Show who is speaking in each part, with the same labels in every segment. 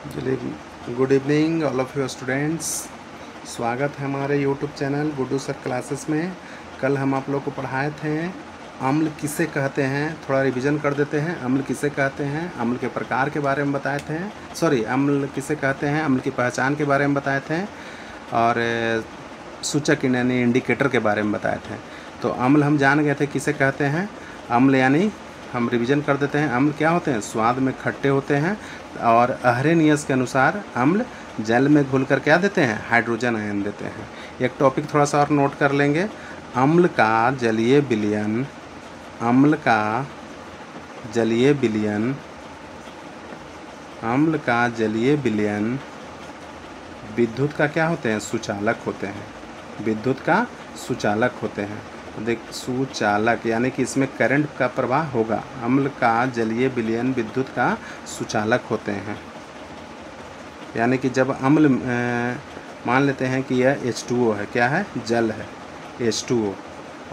Speaker 1: चलिए, good evening all of you students. स्वागत है हमारे YouTube channel Guddu sir classes में। कल हम आप लोग को पढ़ाए थे अम्ल किसे कहते हैं। थोड़ा रिवीजन कर देते हैं। अम्ल किसे कहते हैं, अम्ल के प्रकार के बारे में बताए थे। अम्ल किसे कहते हैं, अम्ल की पहचान के बारे में बताए थे और सूचक यानी इंडिकेटर के बारे में बताए थे। तो अम्ल हम जान गए थे किसे कहते हैं। अम्ल यानी हम रिवीजन कर देते हैं। अम्ल क्या होते हैं? स्वाद में खट्टे होते हैं और अहरेनियस के अनुसार अम्ल जल में घुलकर क्या देते हैं? हाइड्रोजन आयन देते हैं। एक टॉपिक थोड़ा सा और नोट कर लेंगे। अम्ल का जलीय विलयन, अम्ल का जलीय विलयन, अम्ल का जलीय विलयन विद्युत का क्या होते हैं? सुचालक होते हैं। विद्युत का सुचालक होते हैं। देख, सुचालक यानी कि इसमें करंट का प्रवाह होगा। अम्ल का जलीय विलयन विद्युत का सुचालक होते हैं। यानी कि जब अम्ल मान लेते हैं कि यह H2O है, क्या है? जल है, H2O,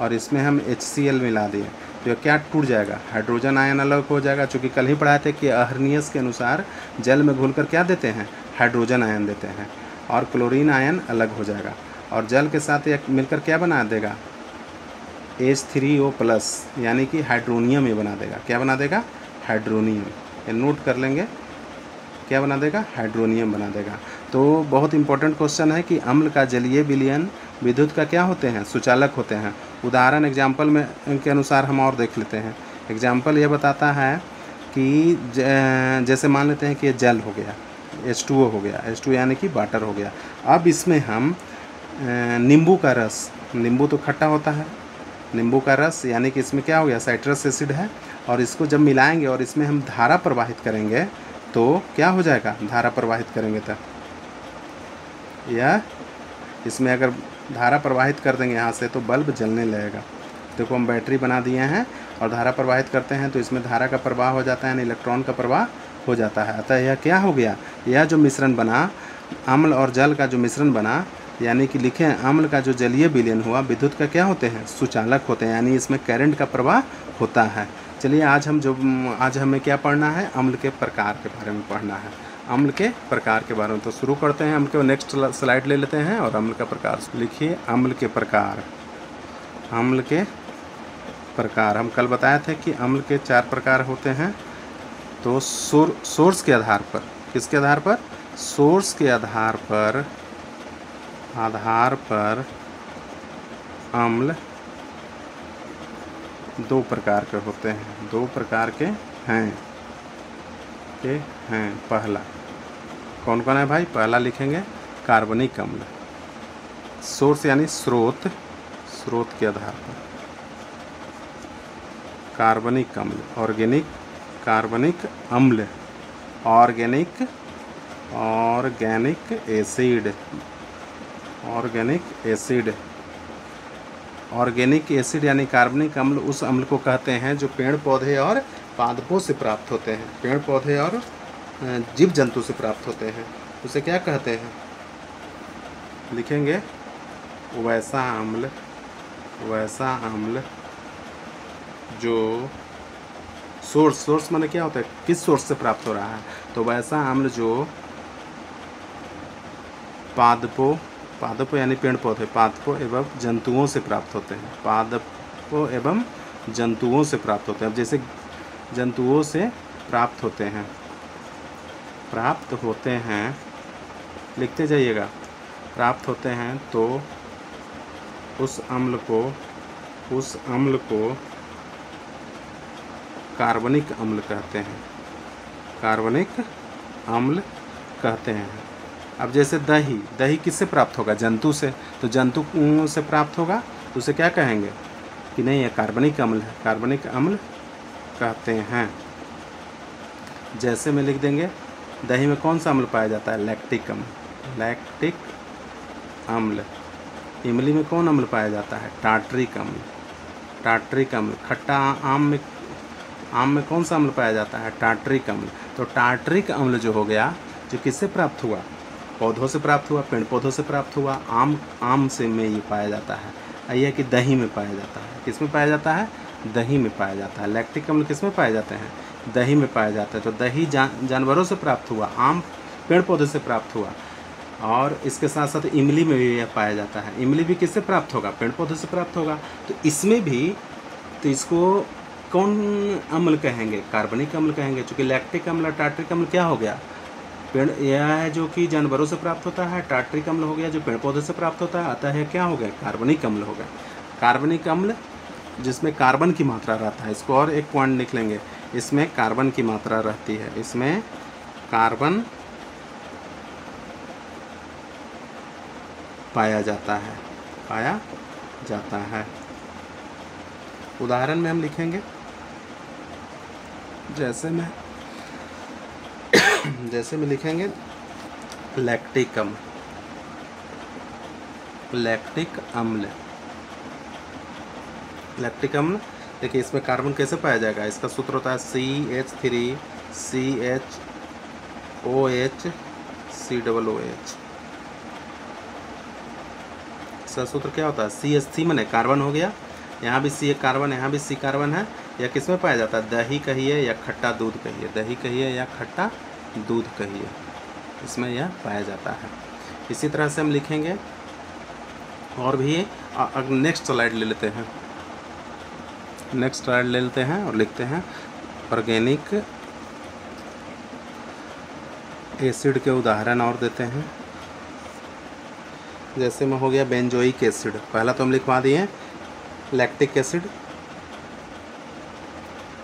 Speaker 1: और इसमें हम HCl मिला दिए तो क्या टूट जाएगा? हाइड्रोजन आयन अलग हो जाएगा। चूँकि कल ही पढ़ाए थे कि अहर्नियस के अनुसार जल में घुलकर क्या देते हैं? हाइड्रोजन आयन देते हैं और क्लोरीन आयन अलग हो जाएगा और जल के साथ यह मिलकर क्या बना देगा? H3O+, यानी कि हाइड्रोनियम ये बना देगा। क्या बना देगा? हाइड्रोनियम। ये नोट कर लेंगे, क्या बना देगा? हाइड्रोनियम बना देगा। तो बहुत इंपॉर्टेंट क्वेश्चन है कि अम्ल का जलीय विलयन विद्युत का क्या होते हैं? सुचालक होते हैं। उदाहरण एग्जाम्पल में के अनुसार हम और देख लेते हैं। एग्जाम्पल ये बताता है कि जैसे मान लेते हैं कि ये जल हो गया, H2O हो गया, H2 यानी कि वाटर हो गया। अब इसमें हम नींबू का रस, नींबू तो खट्टा होता है, नींबू का रस यानी कि इसमें क्या हो गया? साइट्रस एसिड है और इसको जब मिलाएंगे और इसमें हम धारा प्रवाहित करेंगे तो क्या हो जाएगा? धारा प्रवाहित करेंगे तो यह इसमें अगर धारा प्रवाहित कर देंगे यहाँ से तो बल्ब जलने लगेगा। देखो, हम बैटरी बना दिए हैं और धारा प्रवाहित करते हैं तो इसमें धारा का प्रवाह हो जाता है, यानी इलेक्ट्रॉन का प्रवाह हो जाता है। अतः यह क्या हो गया? यह जो मिश्रण बना, अम्ल और जल का जो मिश्रण बना, यानी कि लिखें अम्ल का जो जलीय विलयन हुआ विद्युत का क्या होते हैं? सुचालक होते हैं, यानी इसमें करंट का प्रवाह होता है। चलिए, आज हमें क्या पढ़ना है? अम्ल के प्रकार के बारे में पढ़ना है। अम्ल के प्रकार के बारे में तो शुरू करते हैं। अम्ल के नेक्स्ट स्लाइड ले लेते हैं और अम्ल का प्रकार लिखिए। अम्ल के प्रकार, अम्ल के प्रकार हम कल बताए थे कि अम्ल के 4 प्रकार होते हैं। तो सोर्स के आधार पर, किसके आधार पर? सोर्स के आधार पर अम्ल 2 प्रकार के होते हैं। 2 प्रकार के हैं। पहला कौन कौन है भाई? पहला लिखेंगे कार्बनिक अम्ल। सोर्स यानी स्रोत, स्रोत के आधार पर कार्बनिक अम्ल। ऑर्गेनिक, कार्बनिक अम्ल, organic acid, organic acid. Organic acid यानी कार्बनिक अम्ल उस अम्ल को कहते हैं जो पेड़ पौधे और पादपों से प्राप्त होते हैं। पेड़ पौधे और जीव जंतु से प्राप्त होते हैं, उसे क्या कहते हैं? लिखेंगे वैसा अम्ल, वैसा अम्ल जो सोर्स माने क्या होता है? किस सोर्स से प्राप्त हो रहा है? तो वैसा अम्ल जो पादपों यानी पेड़ पौधे, पादपों एवं जंतुओं से प्राप्त होते हैं। पादपों एवं जंतुओं से प्राप्त होते हैं। अब जैसे जंतुओं से प्राप्त होते हैं, लिखते जाइएगा, प्राप्त होते हैं तो उस अम्ल को कार्बनिक अम्ल कहते हैं। कार्बनिक अम्ल कहते हैं। अब जैसे दही किससे प्राप्त होगा? जंतु से। तो जंतु से प्राप्त होगा तो उसे क्या कहेंगे? कि नहीं, यह कार्बनिक अम्ल है, कार्बनिक अम्ल कहते हैं। जैसे में लिख देंगे दही में कौन सा अम्ल पाया जाता है? लैक्टिक अम्ल, लैक्टिक अम्ल। इमली में कौन अम्ल पाया जाता है? टार्टरिक अम्ल, टार्टरिक अम्ल। खट्टा आम में कौन सा अम्ल पाया जाता है? टार्टरिक अम्ल। तो टार्टरिक अम्ल जो हो गया, जो किससे प्राप्त हुआ? पौधों से प्राप्त हुआ, पेड़ पौधों से प्राप्त हुआ। आम से में ये पाया जाता है। यह कि दही में पाया जाता है। किस में पाया जाता है? दही में पाया जाता है। लैक्टिक अम्ल किस में पाए जाते हैं? दही में पाया जाता है। तो दही जानवरों से प्राप्त हुआ, आम पेड़ पौधे से प्राप्त हुआ। और इसके साथ साथ इमली में भी यह पाया जाता है। इमली भी किससे प्राप्त होगा? पेड़ पौधे से प्राप्त होगा। तो इसमें भी, तो इसको कौन अम्ल कहेंगे? कार्बनिक अम्ल कहेंगे, क्योंकि लैक्टिक अम्ल और टार्ट्रिक अम्ल क्या हो गया? पेड़, यह है जो कि जानवरों से प्राप्त होता है। टार्ट्रिक अम्ल हो गया जो पेड़ पौधे से प्राप्त होता है। अतः यह क्या हो गया? कार्बनिक अम्ल हो गया। कार्बनिक अम्ल जिसमें कार्बन की मात्रा रहता है। इसको और एक पॉइंट लिख लेंगे, इसमें कार्बन की मात्रा रहती है। इसमें कार्बन पाया जाता है, पाया जाता है। उदाहरण में हम लिखेंगे, जैसे में लिखेंगे लैक्टिक अम्ल। लैक्टिक अम्ल, लैक्टिक अम्ल देखिए, इसमें कार्बन कैसे पाया जाएगा? इसका सूत्र होता है CH3CHOH COOH। इसका सूत्र क्या होता है? CH3 माने कार्बन हो गया, यहाँ भी C कार्बन, यहाँ भी C कार्बन है। यह किस में पाया जाता है? दही कहिए या खट्टा दूध कहिए, दही कहिए या खट्टा दूध कहिए, इसमें यह पाया जाता है। इसी तरह से हम लिखेंगे और भी। नेक्स्ट स्लाइड ले लेते हैं, नेक्स्ट स्लाइड ले लेते हैं और लिखते हैं ऑर्गेनिक एसिड के उदाहरण और देते हैं। जैसे में हो गया बेंजोइक एसिड, पहला तो हम लिखवा दिए लैक्टिक एसिड।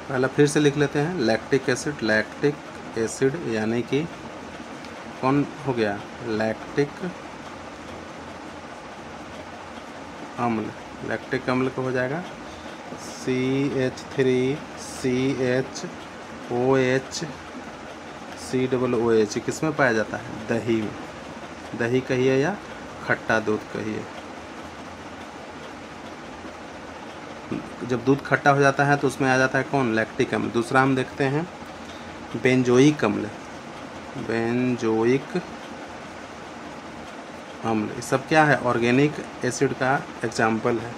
Speaker 1: पहला फिर से लिख लेते हैं लैक्टिक एसिड। लैक्टिक एसिड यानी कि कौन हो गया? लैक्टिक अम्ल। लैक्टिक अम्ल का हो जाएगा CH3CHOH COOH। किस में पाया जाता है? दही में, दही कहिए या खट्टा दूध कहिए। जब दूध खट्टा हो जाता है तो उसमें आ जाता है कौन? लैक्टिक अम्ल। दूसरा हम देखते हैं बेंजोइक अम्ल। बेंजोइक अम्ल, ये सब क्या है? ऑर्गेनिक एसिड का एग्जाम्पल है।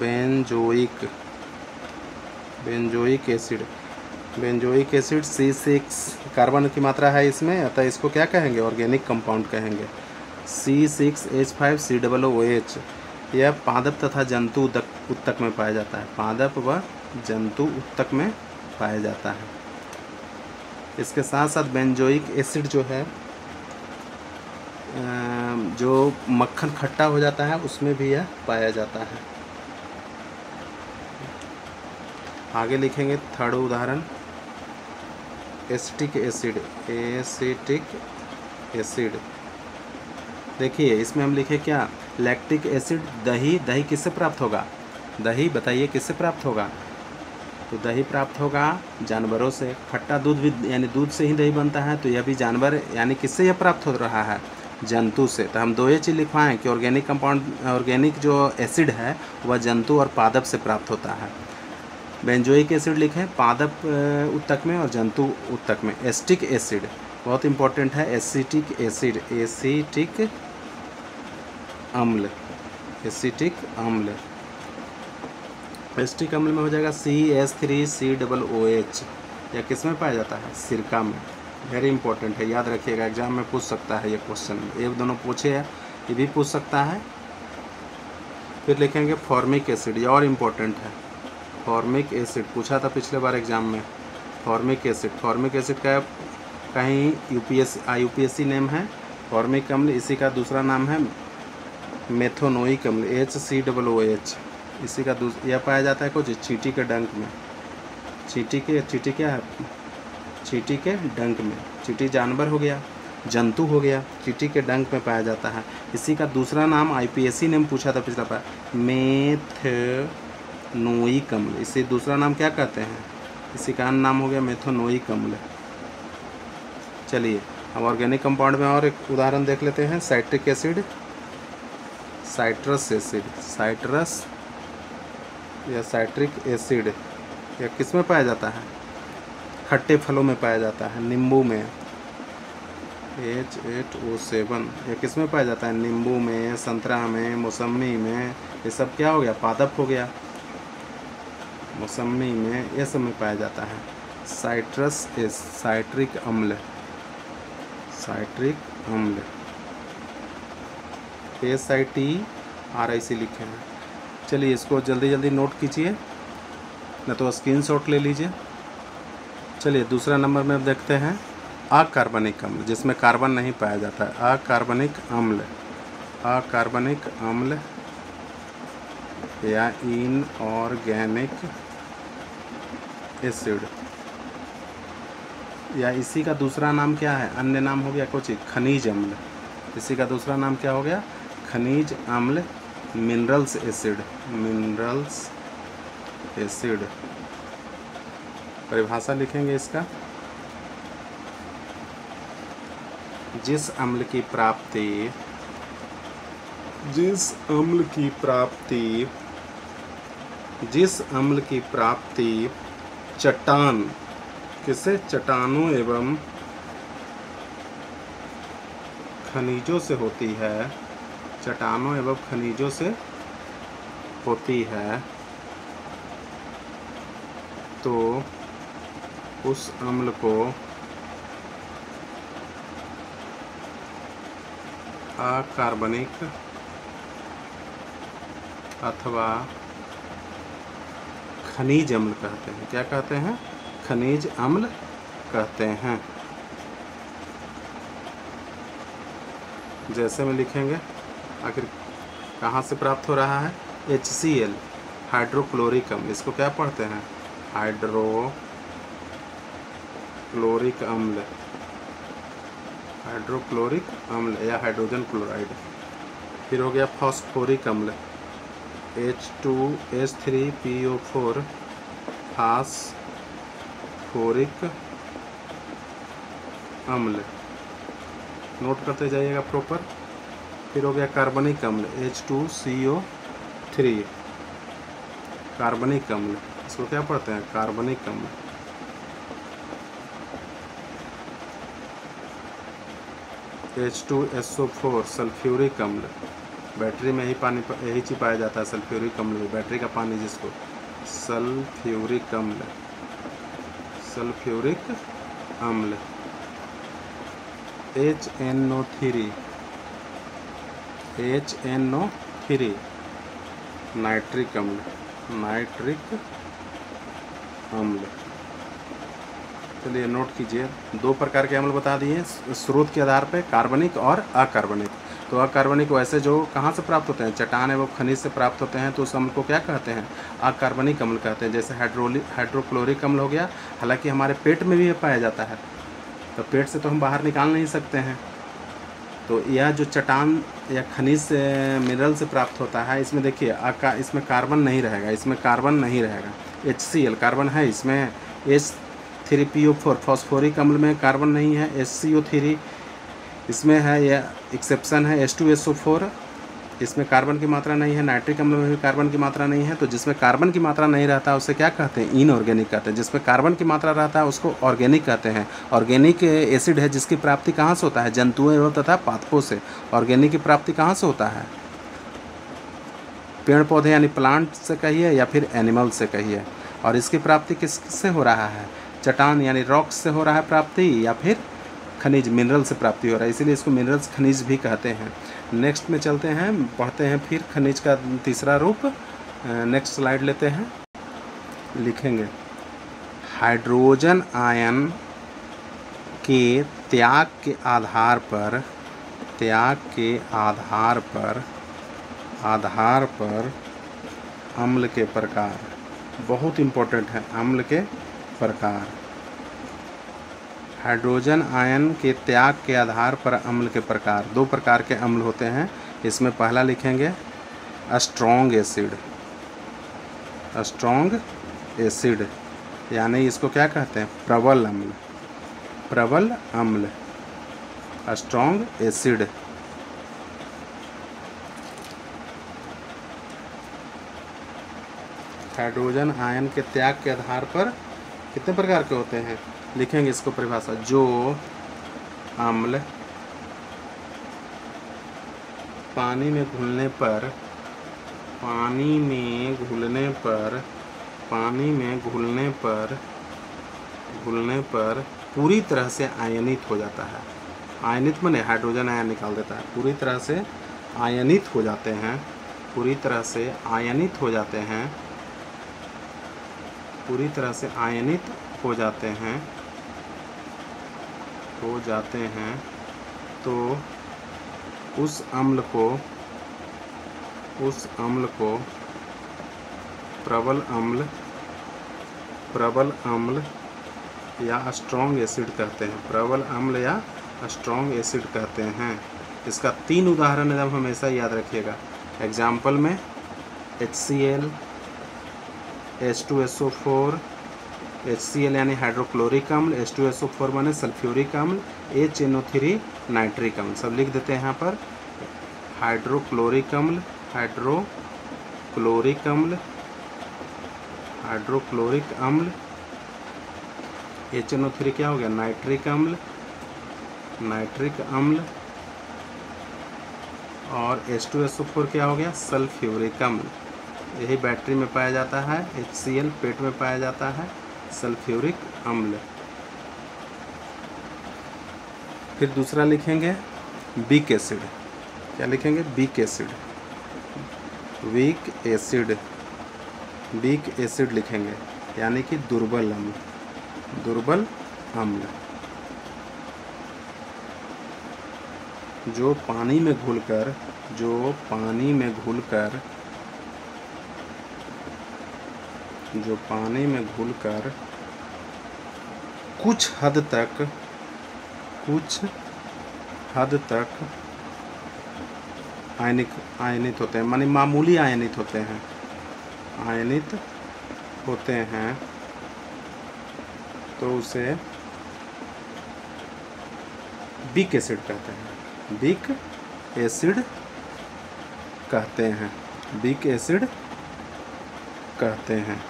Speaker 1: Benzoic acid, benzoic acid C6 carbon की मात्रा है इसमें, अतः इसको क्या कहेंगे? ऑर्गेनिक कंपाउंड कहेंगे। C6H5COOH यह पादप तथा जंतु उत्तक में पाया जाता है। पादप व जंतु उत्तक में पाया जाता है। इसके साथ साथ बेंजोइक एसिड जो है, जो मक्खन खट्टा हो जाता है उसमें भी यह पाया जाता है। आगे लिखेंगे थर्ड उदाहरण एसिटिक एसिड। एसिटिक एसिड देखिए, इसमें हम लिखे क्या? Lactic acid. दही, दही किससे प्राप्त होगा? दही बताइए किससे प्राप्त होगा? तो दही प्राप्त होगा जानवरों से। खट्टा दूध भी यानी दूध से ही दही बनता है, तो यह भी जानवर यानी किससे यह प्राप्त हो रहा है? जंतु से। तो हम दो ये चीज़ लिखवाएं कि ऑर्गेनिक कंपाउंड, ऑर्गेनिक जो एसिड है वह जंतु और पादप से प्राप्त होता है। बेंजोइक एसिड लिखें पादप उत्तक में और जंतु उत्तक में। एसिटिक एसिड बहुत इंपॉर्टेंट है। एसिटिक एसिड, एसिटिक अम्ल, एसिटिक अम्ल। एसिटिक अम्ल में हो जाएगा CH3COOH। यह किस में पाया जाता है? सिरका में। वेरी इंपॉर्टेंट है, याद रखिएगा, एग्जाम में पूछ सकता है ये क्वेश्चन। एक दोनों पूछे है, ये भी पूछ सकता है। फिर लिखेंगे फॉर्मिक एसिड, ये और इम्पोर्टेंट है। फॉर्मिक एसिड पूछा था पिछले बार एग्जाम में। फॉर्मिक एसिड, फॉर्मिक एसिड का कहीं UPSC नेम है फॉर्मिक अम्ल। इसी का दूसरा नाम है मेथोनोइक अम्ल, HCOOH। इसी का यह पाया जाता है कुछ चींटी के डंक में। चींटी क्या है? चींटी के डंक में। चींटी जानवर हो गया, जंतु हो गया, चींटी के डंक में पाया जाता है। इसी का दूसरा नाम IPSC नेम पूछा था पिछला बार, मेथनोइक अम्ल। इसे दूसरा नाम क्या कहते हैं? इसी का नाम हो गया मेथनोइक अम्ल। चलिए अब ऑर्गेनिक कंपाउंड में और एक उदाहरण देख लेते हैं। Citric acid, citrus acid. Citrus या साइट्रिक एसिड यह किस में पाया जाता है? खट्टे फलों में पाया जाता है। नींबू में, H8O7। यह किस में पाया जाता है? नींबू में, संतरा में, मौसमी में। ये सब क्या हो गया? पादप हो गया। मौसमी में, यह सब में पाया जाता है। साइट्रस साइट्रिक अम्ल, साइट्रिक अम्ल, SITRIC लिखे हैं। चलिए इसको जल्दी जल्दी नोट कीजिए, न तो स्क्रीनशॉट ले लीजिए। चलिए दूसरा नंबर में देखते हैं अकार्बनिक अम्ल, जिसमें कार्बन नहीं पाया जाता है। अकार्बनिक अम्ल, अकार्बनिक अम्ल या इनऑर्गेनिक एसिड, या इसी का दूसरा नाम क्या है, अन्य नाम हो गया कुछ खनिज अम्ल। इसी का दूसरा नाम क्या हो गया, खनिज अम्ल, मिनरल्स एसिड, मिनरल्स एसिड। परिभाषा लिखेंगे इसका, जिस अम्ल की प्राप्ति, जिस अम्ल की प्राप्ति, जिस अम्ल की प्राप्ति चट्टान, किससे, चट्टानों एवं खनिजों से होती है, चट्टानों एवं खनिजों से होती है, तो उस अम्ल को अकार्बनिक अथवा खनिज अम्ल कहते हैं। क्या कहते हैं, खनिज अम्ल कहते हैं। जैसे में लिखेंगे, आखिर कहाँ से प्राप्त हो रहा है, HCl, हाइड्रोक्लोरिक अम्ल। इसको क्या पढ़ते हैं, हाइड्रोक्लोरिक अम्ल, हाइड्रोक्लोरिक अम्ल या हाइड्रोजन क्लोराइड। फिर हो गया फॉस्फोरिक अम्ल, H2S3PO4, फास्फोरिक अम्ल, नोट करते जाइएगा प्रॉपर। फिर हो गया कार्बनिक अम्ल, H2CO3, कार्बनिक अम्ल, इसको क्या पढ़ते हैं, कार्बनिक अम्ल। H2SO4, सल्फ्यूरिक अम्ल, बैटरी में ही पानी, यही चीज पाया जाता है सल्फ्यूरिक अम्ल, बैटरी का पानी जिसको सल्फ्यूरिक अम्ल, सल्फ्यूरिक अम्ल। HNO3, HNO3, नाइट्रिक अम्ल, नाइट्रिक अम्ल। चलिए नोट कीजिए, दो प्रकार के अम्ल बता दिए स्रोत के आधार पे, कार्बनिक और अकार्बनिक। तो अकार्बनिक वैसे जो कहाँ से प्राप्त होते हैं, चट्टान एवं खनिज से प्राप्त होते हैं, तो उस अम्ल को क्या कहते हैं, अकार्बनिक अम्ल कहते हैं। जैसे हाइड्रोक्लोरिक अम्ल हो गया, हालांकि हमारे पेट में भी पाया जाता है, तो पेट से तो हम बाहर निकाल नहीं सकते हैं। तो यह जो चट्टान या खनिज से, मिनरल से प्राप्त होता है, इसमें देखिए इसमें कार्बन नहीं रहेगा, इसमें कार्बन नहीं रहेगा। HCl कार्बन है, इसमें H3PO4 फॉस्फोरिक अम्ल में कार्बन नहीं है, HCO3 इसमें है, यह एक्सेप्शन है। H2SO4 इसमें कार्बन की मात्रा नहीं है, नाइट्रिक अम्ल में भी कार्बन की मात्रा नहीं है। तो जिसमें कार्बन की मात्रा नहीं रहता उसे क्या कहते हैं, इनऑर्गेनिक कहते हैं। जिसमें कार्बन की मात्रा रहता है उसको ऑर्गेनिक कहते हैं। ऑर्गेनिक एसिड है जिसकी प्राप्ति कहाँ से होता है, जंतुओं एवं तथा पादपों से। ऑर्गेनिक की प्राप्ति कहाँ से होता है, पेड़ पौधे यानी प्लांट से कहिए या फिर एनिमल से कहिए। और इसकी प्राप्ति किससे हो रहा है, चट्टान यानी रॉक्स से हो रहा है प्राप्ति, या फिर खनिज मिनरल से प्राप्ति हो रहा है, इसीलिए इसको मिनरल्स खनिज भी कहते हैं। नेक्स्ट में चलते हैं, पढ़ते हैं फिर खनिज का तीसरा रूप। नेक्स्ट स्लाइड लेते हैं, लिखेंगे हाइड्रोजन आयन के त्याग के आधार पर, त्याग के आधार पर अम्ल के प्रकार। बहुत इम्पोर्टेंट है अम्ल के प्रकार। हाइड्रोजन आयन के त्याग के आधार पर अम्ल के प्रकार, दो प्रकार के अम्ल होते हैं। इसमें पहला लिखेंगे स्ट्रॉन्ग एसिड, स्ट्रॉन्ग एसिड यानी इसको क्या कहते हैं, प्रबल अम्ल, प्रबल अम्ल, स्ट्रॉन्ग एसिड। हाइड्रोजन आयन के त्याग के आधार पर कितने प्रकार के होते हैं, लिखेंगे इसको परिभाषा। जो अम्ल पानी में घुलने पर, पानी में घुलने पर, पानी में घुलने पर, घुलने पर पूरी तरह से आयनित हो जाता है, आयनित माने हाइड्रोजन आयन निकाल देता है, पूरी तरह से आयनित हो जाते हैं, पूरी तरह से आयनित हो जाते हैं, पूरी तरह से आयनित हो जाते हैं, तो उस अम्ल को प्रबल अम्ल या स्ट्रॉन्ग एसिड कहते हैं, प्रबल अम्ल या स्ट्रॉन्ग एसिड कहते हैं। इसका 3 उदाहरण जब हमेशा याद रखिएगा। एग्जाम्पल में HCl, H2SO4, HCl यानी हाइड्रोक्लोरिक अम्ल, H2SO4 माने सल्फ्यूरिक अम्ल, HNO3 नाइट्रिक अम्ल, सब लिख देते हैं यहाँ पर। हाइड्रोक्लोरिक अम्ल, हाइड्रोक्लोरिक अम्ल, HNO3 क्या हो गया, नाइट्रिक अम्ल, और H2SO4 क्या हो गया, सल्फ्यूरिक अम्ल। यही बैटरी में पाया जाता है, HCl पेट में पाया जाता है, सल्फ्यूरिक अम्ल। फिर दूसरा लिखेंगे वीक एसिड। क्या लिखेंगे, वीक एसिड, वीक एसिड लिखेंगे, यानी कि दुर्बल अम्ल, जो पानी में घुलकर कुछ हद तक आयनित होते हैं, माने मामूली आयनित होते हैं, तो उसे वीक एसिड कहते हैं, वीक एसिड कहते हैं।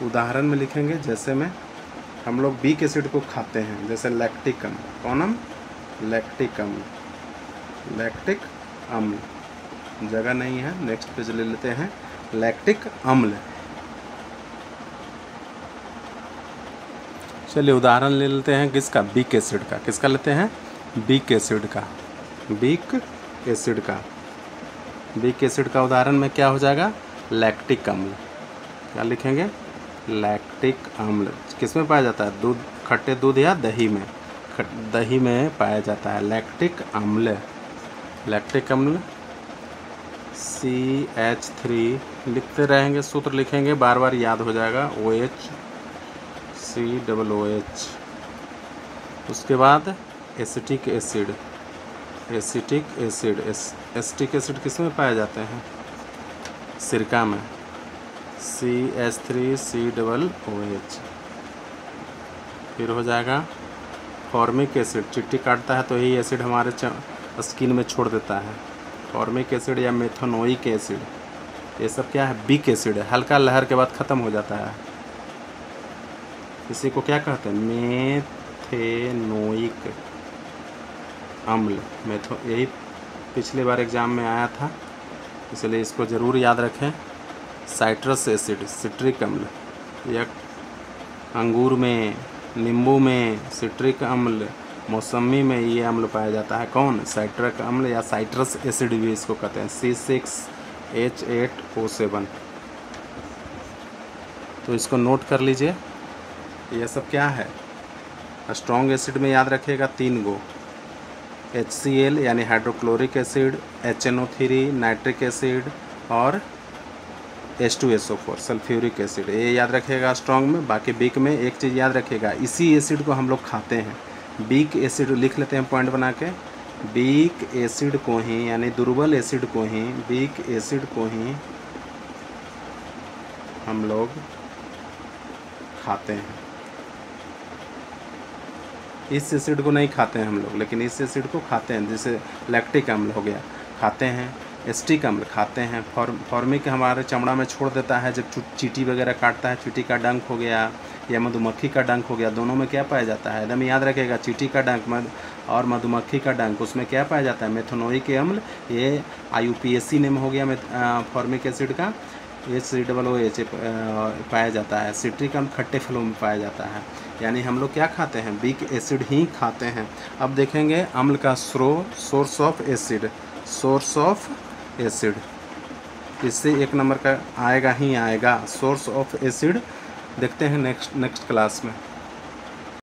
Speaker 1: उदाहरण में लिखेंगे, जैसे में हम लोग वीक एसिड को खाते हैं, जैसे लैक्टिक अम्ल। कौन अम्ल, लैक्टिक अम्ल, जगह नहीं है, नेक्स्ट पेज ले लेते हैं। लैक्टिक अम्ल, चलिए उदाहरण ले लेते हैं किसका, वीक एसिड का। किसका लेते हैं, वीक एसिड का उदाहरण में क्या हो जाएगा, लैक्टिक अम्ल। क्या लिखेंगे, लैक्टिक अम्ल किस में पाया जाता है, दूध, खट्टे दूध या दही में पाया जाता है लैक्टिक अम्ल। CH3 लिखते रहेंगे, सूत्र लिखेंगे, बार बार याद हो जाएगा, OH COOH। उसके बाद एसिटिक एसिड किस में पाए जाते हैं, सिरका में, CH3COOH। फिर हो जाएगा फॉर्मिक एसिड, चिट्टी काटता है तो यही एसिड हमारे स्किन में छोड़ देता है, फॉर्मिक एसिड या मेथनोइक एसिड। ये सब क्या है, वीक एसिड है, हल्का लहर के बाद ख़त्म हो जाता है। इसी को क्या कहते हैं, मेथेनोइक अम्ल। यही पिछले बार एग्ज़ाम में आया था, इसलिए इसको ज़रूर याद रखें। साइट्रस एसिड, सिट्रिक अम्ल, या अंगूर में, नींबू में सिट्रिक अम्ल, मौसमी में ये अम्ल पाया जाता है। कौन, साइट्रिक अम्ल या साइट्रस एसिड भी इसको कहते हैं, C6H8O7। तो इसको नोट कर लीजिए। ये सब क्या है, स्ट्रॉन्ग एसिड में याद रखिएगा 3 गो, HCl यानी hydrochloric acid, HNO3 nitric acid, और H2SO4 सल्फ्यूरिक एसिड। ये याद रखिएगा स्ट्रॉन्ग में। बाकी वीक में एक चीज़ याद रखिएगा, इसी एसिड को हम लोग खाते हैं। वीक एसिड लिख लेते हैं पॉइंट बना के, वीक एसिड को ही, यानी दुर्बल एसिड को ही, वीक एसिड को ही हम लोग खाते हैं। इस एसिड को नहीं खाते हैं हम लोग, लेकिन इस एसिड को खाते हैं, जैसे लैक्टिक अम्ल हो गया, खाते हैं। एस्टिक अम्ल खाते हैं। फॉर्मिक हमारे चमड़ा में छोड़ देता है, जब चींटी वगैरह काटता है, चींटी का डंक हो गया या मधुमक्खी का डंक हो गया, दोनों में क्या पाया जाता है, एकदम याद रखेगा, चींटी का डंक और मधुमक्खी का डंक, उसमें क्या पाया जाता है, मेथनोइक अम्ल। ये IUPAC नेम हो गया फॉर्मिक एसिड का। HCOOH पाया जाता है। सिट्रिक अम्ल खट्टे फलों में पाया जाता है। यानी हम लोग क्या खाते हैं, वीक एसिड ही खाते हैं। अब देखेंगे अम्ल का source of acid, source of acid, इससे 1 नंबर का आएगा ही आएगा, सोर्स ऑफ एसिड। देखते हैं नेक्स्ट क्लास में।